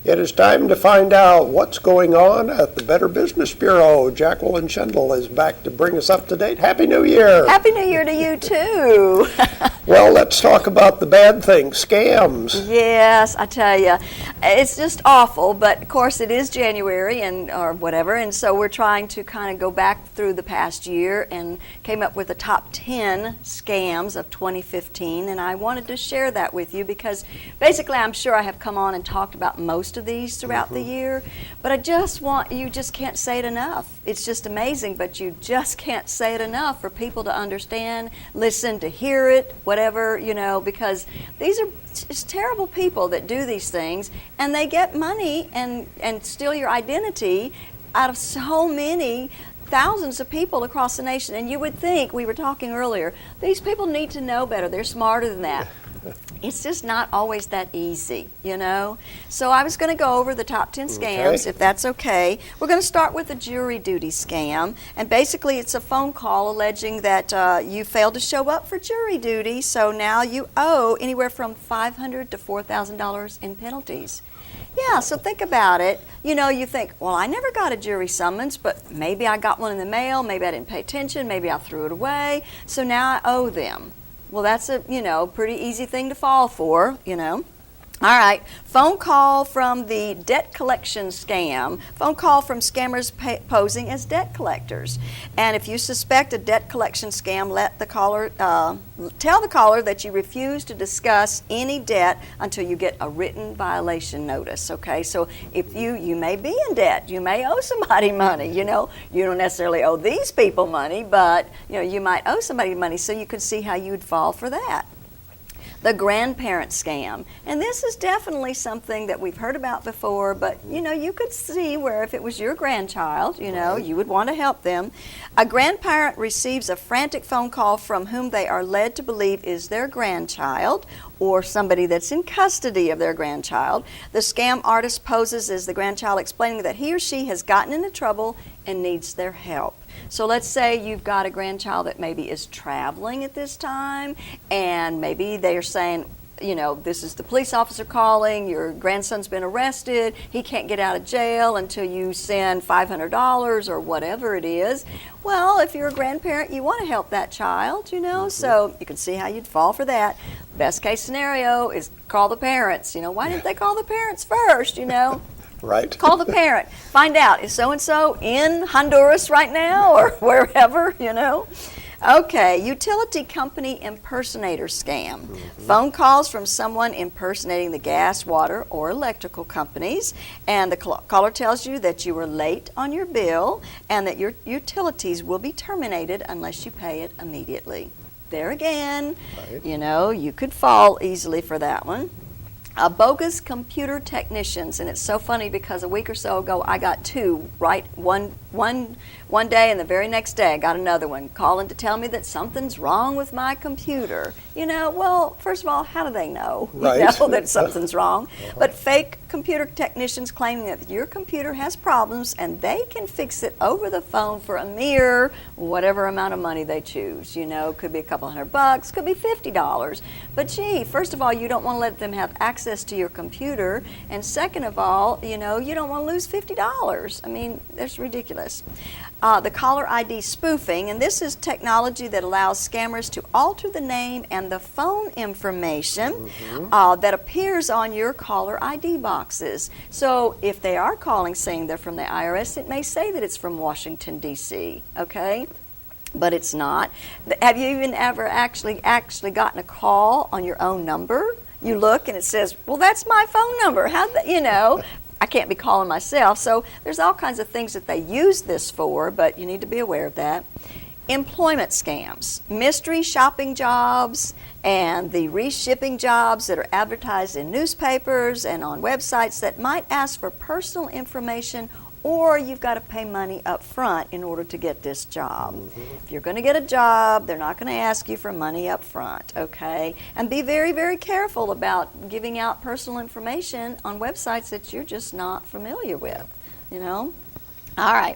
It is time to find out what's going on at the Better Business Bureau. Jacqueline Schendel is back to bring us up to date. Happy New Year! Happy New Year to you too! Well, let's talk about the bad things, scams. Yes, I tell you, it's just awful, but of course it is January or whatever, and so we're trying to kind of go back through the past year and came up with the top 10 scams of 2015, and I wanted to share that with you because basically I'm sure I have come on and talked about most of these throughout the year, but you just can't say it enough. It's just amazing, but you just can't say it enough for people to understand, listen, to hear it, whatever, because these are just terrible people that do these things, and they get money and steal your identity out of so many thousands of people across the nation. And you would think, we were talking earlier, these people need to know better. They're smarter than that. It's just not always that easy, So I was going to go over the top 10 scams, if that's okay. We're going to start with the jury duty scam. And basically it's a phone call alleging that you failed to show up for jury duty, so now you owe anywhere from $500 to $4,000 in penalties. Yeah, so think about it. You think, well, I never got a jury summons, but maybe I got one in the mail, maybe I didn't pay attention, maybe I threw it away, so now I owe them. Well, that's a, pretty easy thing to fall for, All right, phone call from the debt collection scam. Phone call from scammers posing as debt collectors. And if you suspect a debt collection scam, let the caller tell the caller that you refuse to discuss any debt until you get a written violation notice. Okay, so if you may be in debt, you may owe somebody money. You don't necessarily owe these people money, but you might owe somebody money. So you could see how you'd fall for that. The grandparent scam. And this is definitely something that we've heard about before, but you could see where if it was your grandchild, you would want to help them. A grandparent receives a frantic phone call from whom they are led to believe is their grandchild or somebody that's in custody of their grandchild. The scam artist poses as the grandchild, explaining that he or she has gotten into trouble and needs their help. So let's say you've got a grandchild that maybe is traveling at this time, and maybe they are saying, this is the police officer calling, your grandson's been arrested, he can't get out of jail until you send $500 or whatever it is. Well, if you're a grandparent, you want to help that child, so you can see how you'd fall for that. Best case scenario is call the parents. Why didn't they call the parents first, Right. Call the parent. Find out, is so-and-so in Honduras right now or wherever, Okay, utility company impersonator scam. Phone calls from someone impersonating the gas, water, or electrical companies, and the caller tells you that you were late on your bill and that your utilities will be terminated unless you pay it immediately. There again, right. You could fall easily for that one. Bogus computer technicians, and it's so funny because a week or so ago I got two, right? One day, and the very next day I got another one calling to tell me that something's wrong with my computer. Well, first of all, how do they know? Right. That something's wrong. But fake computer technicians claiming that your computer has problems and they can fix it over the phone for a mere whatever amount of money they choose. Could be a couple $100, could be $50. But gee, first of all, you don't want to let them have access to your computer, and second of all, you don't want to lose $50. I mean, that's ridiculous. The caller ID spoofing, and this is technology that allows scammers to alter the name and the phone information that appears on your caller ID boxes. So if they are calling saying they're from the IRS, it may say that it's from Washington, D.C., okay? But it's not. Have you even ever actually gotten a call on your own number? You look and it says, well, that's my phone number. I can't be calling myself. So there's all kinds of things that they use this for, but you need to be aware of that. Employment scams, mystery shopping jobs, and the reshipping jobs that are advertised in newspapers and on websites that might ask for personal information, or you've got to pay money up front in order to get this job. If you're going to get a job, they're not going to ask you for money up front, okay? And be very, very careful about giving out personal information on websites that you're just not familiar with, All right.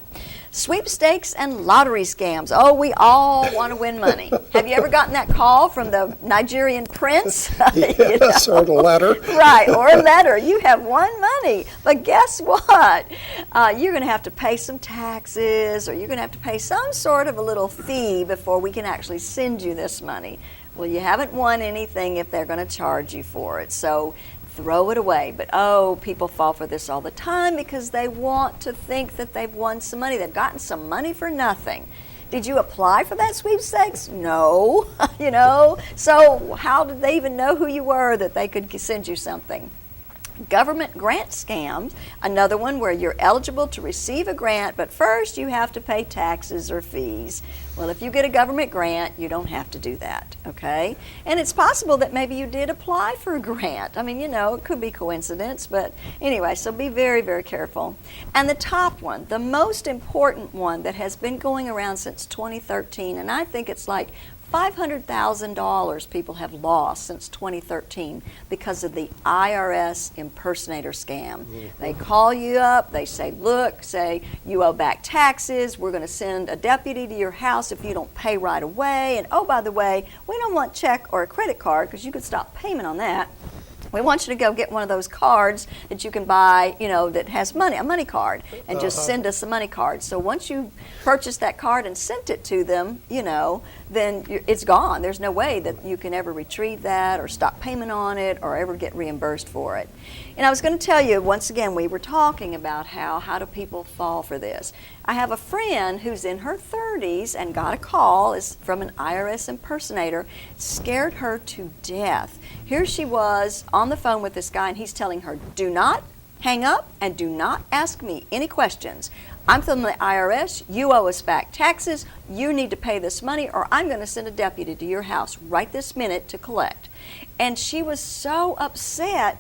Sweepstakes and lottery scams. Oh, we all want to win money. Have you ever gotten that call from the Nigerian prince? Yes, or the letter. Right, or a letter. You have won money. But guess what? You're going to have to pay some taxes, or you're going to have to pay some sort of a little fee before we can actually send you this money. Well, you haven't won anything if they're going to charge you for it. So throw it away. But oh, people fall for this all the time because they want to think that they've won some money. They've gotten some money for nothing. Did you apply for that sweepstakes? No. So how did they even know who you were that they could send you something? Government grant scams, another one where you're eligible to receive a grant, but first you have to pay taxes or fees. Well, if you get a government grant, you don't have to do that, okay? And it's possible that maybe you did apply for a grant. I mean, it could be coincidence, but anyway, so be very, very careful. And the top one, the most important one that has been going around since 2013, and I think it's like $500,000 people have lost since 2013 because of the IRS impersonator scam. They call you up, they say, look, you owe back taxes, we're going to send a deputy to your house if you don't pay right away, and oh, by the way, we don't want check or a credit card because you could stop payment on that. We want you to go get one of those cards that you can buy, that has money, a money card, and just send us a money card. So once you purchase that card and sent it to them, then it's gone. There's no way that you can ever retrieve that or stop payment on it or ever get reimbursed for it. And I was going to tell you, once again, we were talking about how do people fall for this. I have a friend who's in her 30s and got a call from an IRS impersonator, scared her to death. Here she was on the phone with this guy, and he's telling her, do not hang up and do not ask me any questions. I'm from the IRS, you owe us back taxes, you need to pay this money, or I'm going to send a deputy to your house right this minute to collect. And she was so upset.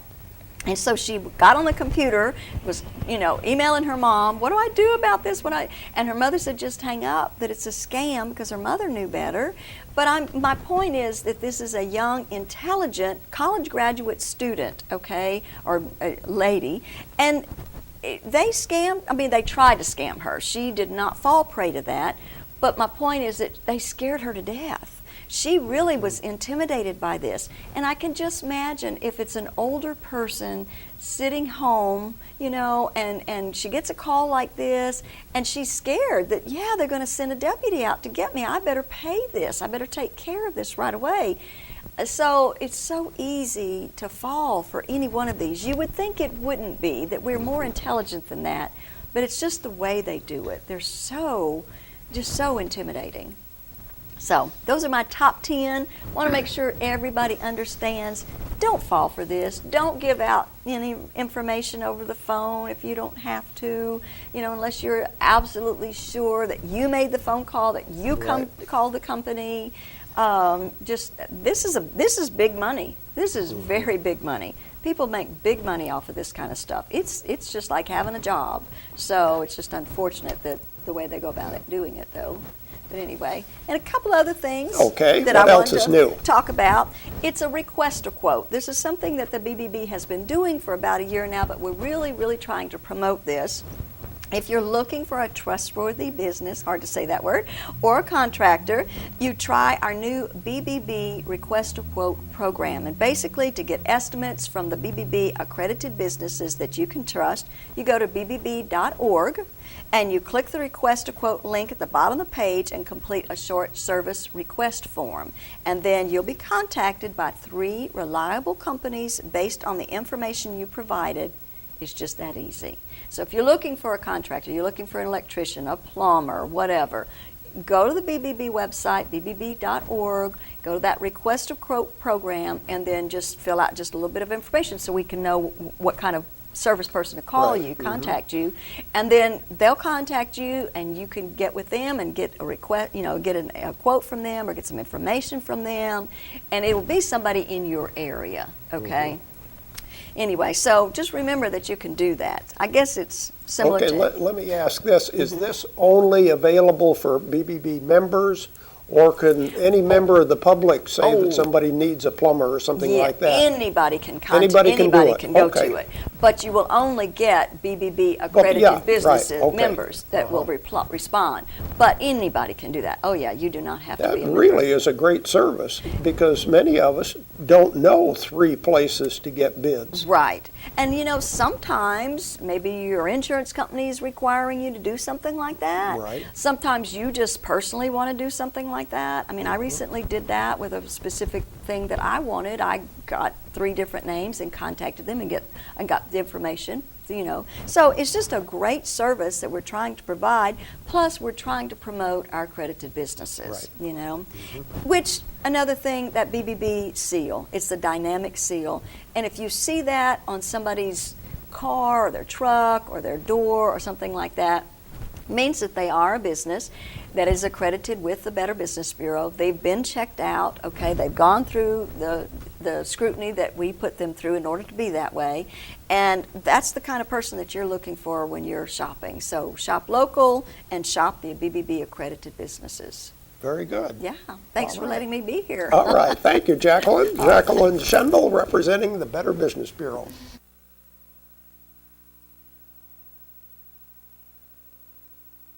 And so she got on the computer, was, emailing her mom, what do I do about this? And her mother said, just hang up, that it's a scam, because her mother knew better. But my point is that this is a young, intelligent, college graduate student, okay, or a lady, and they tried to scam her. She did not fall prey to that, but my point is that they scared her to death. She really was intimidated by this. And I can just imagine if it's an older person sitting home, and she gets a call like this, and she's scared that, they're going to send a deputy out to get me. I better pay this. I better take care of this right away. So it's so easy to fall for any one of these. You would think it wouldn't be, that we're more intelligent than that, but it's just the way they do it. They're so intimidating. So those are my top 10. Want to make sure everybody understands. Don't fall for this. Don't give out any information over the phone if you don't have to, unless you're absolutely sure that you made the phone call, that you called the company. This is big money. This is very big money. People make big money off of this kind of stuff. It's just like having a job. So it's just unfortunate that the way they go about it, doing it though. But anyway, and a couple other things that I want to talk about. It's a request a quote. This is something that the BBB has been doing for about a year now, but we're really, really trying to promote this. If you're looking for a trustworthy business, hard to say that word, or a contractor, you try our new BBB Request a Quote program. And basically, to get estimates from the BBB accredited businesses that you can trust, you go to bbb.org and you click the Request a Quote link at the bottom of the page and complete a short service request form. And then you'll be contacted by 3 reliable companies based on the information you provided. It's just that easy. So if you're looking for a contractor, you're looking for an electrician, a plumber, whatever, go to the BBB website, bbb.org, go to that Request a Quote program, and then just fill out just a little bit of information so we can know what kind of service person to call you, contact you, and then they'll contact you, and you can get with them and get a request, get a quote from them or get some information from them, and it will be somebody in your area, okay? Anyway, so just remember that you can do that. I guess it's similar to... Okay, let me ask this. Is this only available for BBB members, or can any member of the public say that somebody needs a plumber or something like that? Anybody can contact. Anybody can do it. Anybody can go Okay. to it. but you will only get BBB accredited yeah, right, businesses, okay. members that will respond. But anybody can do that. Oh yeah, you do not have to That be a member. really is a great service, because many of us don't know 3 places to get bids. Right. And sometimes maybe your insurance company is requiring you to do something like that. Right. Sometimes you just personally want to do something like that. I mean, I recently did that with a specific thing that I wanted. I got 3 different names and contacted them and got the information. So it's just a great service that we're trying to provide. Plus, we're trying to promote our accredited businesses. Right. Which another thing, that BBB seal, it's the dynamic seal, and if you see that on somebody's car or their truck or their door or something like that, means that they are a business that is accredited with the Better Business Bureau. They've been checked out, okay? They've gone through the scrutiny that we put them through in order to be that way. And that's the kind of person that you're looking for when you're shopping. So shop local and shop the BBB accredited businesses. Very good. Yeah, thanks for letting me be here. All right, thank you, Jacqueline. Jacqueline Schendel, representing the Better Business Bureau.